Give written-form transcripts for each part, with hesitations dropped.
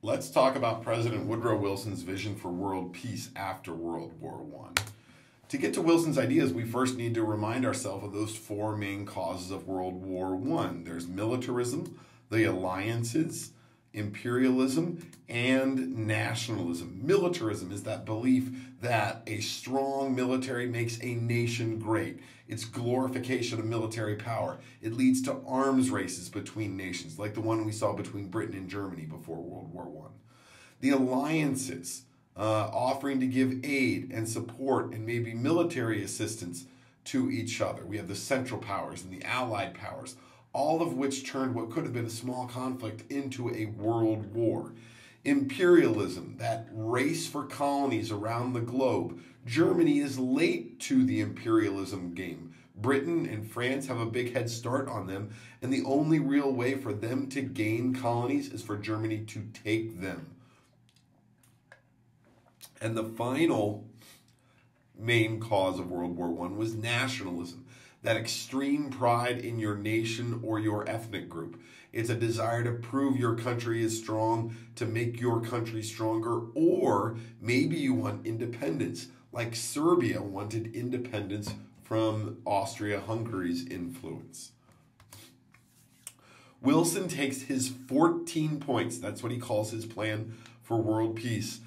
Let's talk about President Woodrow Wilson's vision for world peace after World War I. To get to Wilson's ideas, we first need to remind ourselves of those four main causes of World War I. There's militarism, the alliances, imperialism, and nationalism. Militarism is that belief that a strong military makes a nation great. It's glorification of military power. It leads to arms races between nations, like the one we saw between Britain and Germany before World War I. The alliances, offering to give aid and support and maybe military assistance to each other. We have the Central Powers and the Allied powers, all of which turned what could have been a small conflict into a world war. Imperialism, that race for colonies around the globe. Germany is late to the imperialism game. Britain and France have a big head start on them, and the only real way for them to gain colonies is for Germany to take them. And the final main cause of World War I was nationalism, that extreme pride in your nation or your ethnic group. It's a desire to prove your country is strong, to make your country stronger, or maybe you want independence, like Serbia wanted independence from Austria-Hungary's influence. Wilson takes his 14 points, that's what he calls his plan for world peace,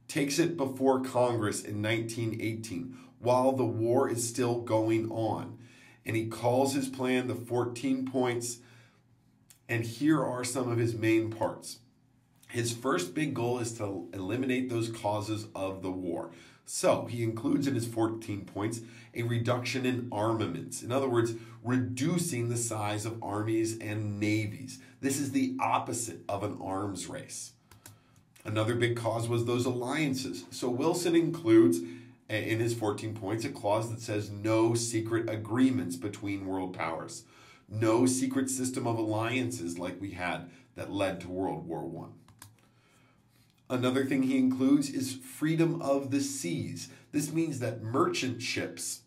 takes it before Congress in 1918 while the war is still going on. And he calls his plan the 14 points, and here are some of his main parts. His first big goal is to eliminate those causes of the war. So he includes in his 14 points a reduction in armaments. In other words, reducing the size of armies and navies. This is the opposite of an arms race. Another big cause was those alliances. So Wilson includes in his 14 points a clause that says no secret agreements between world powers. No secret system of alliances like we had that led to World War I. Another thing he includes is freedom of the seas. This means that merchant ships,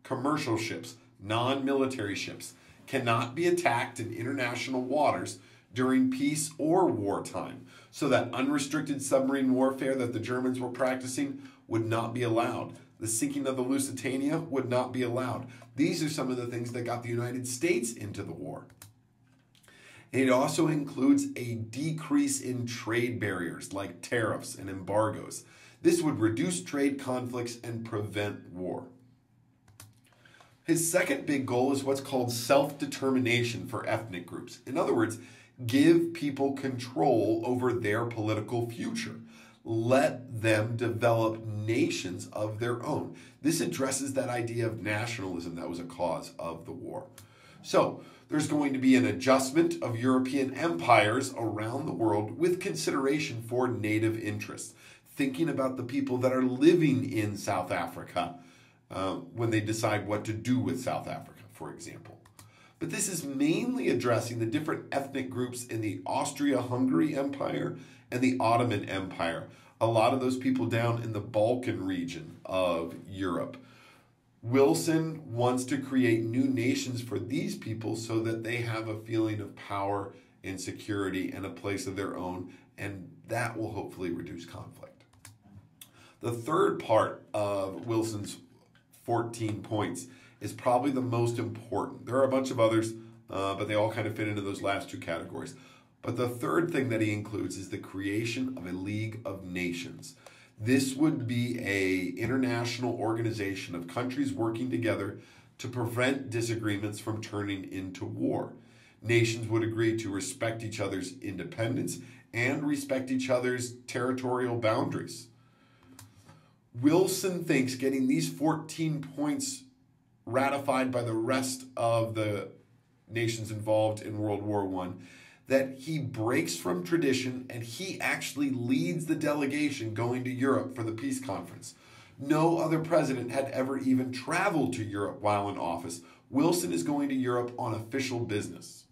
commercial ships, non-military ships, cannot be attacked in international waters during peace or wartime. So that unrestricted submarine warfare that the Germans were practicing would not be allowed. The sinking of the Lusitania would not be allowed. These are some of the things that got the United States into the war. And it also includes a decrease in trade barriers like tariffs and embargoes. This would reduce trade conflicts and prevent war. His second big goal is what's called self-determination for ethnic groups. In other words, give people control over their political future. Let them develop nations of their own. This addresses that idea of nationalism that was a cause of the war. So there's going to be an adjustment of European empires around the world with consideration for native interests. Thinking about the people that are living in South Africa when they decide what to do with South Africa, for example. But this is mainly addressing the different ethnic groups in the Austria-Hungary Empire and the Ottoman Empire. A lot of those people down in the Balkan region of Europe. Wilson wants to create new nations for these people so that they have a feeling of power and security and a place of their own, and that will hopefully reduce conflict. The third part of Wilson's 14 points is probably the most important. There are a bunch of others, but they all kind of fit into those last two categories. But the third thing that he includes is the creation of a League of Nations. This would be an international organization of countries working together to prevent disagreements from turning into war. Nations would agree to respect each other's independence and respect each other's territorial boundaries. Wilson thinks getting these 14 points ratified by the rest of the nations involved in World War I, that he breaks from tradition and he actually leads the delegation going to Europe for the peace conference. No other president had ever even traveled to Europe while in office. Wilson is going to Europe on official business.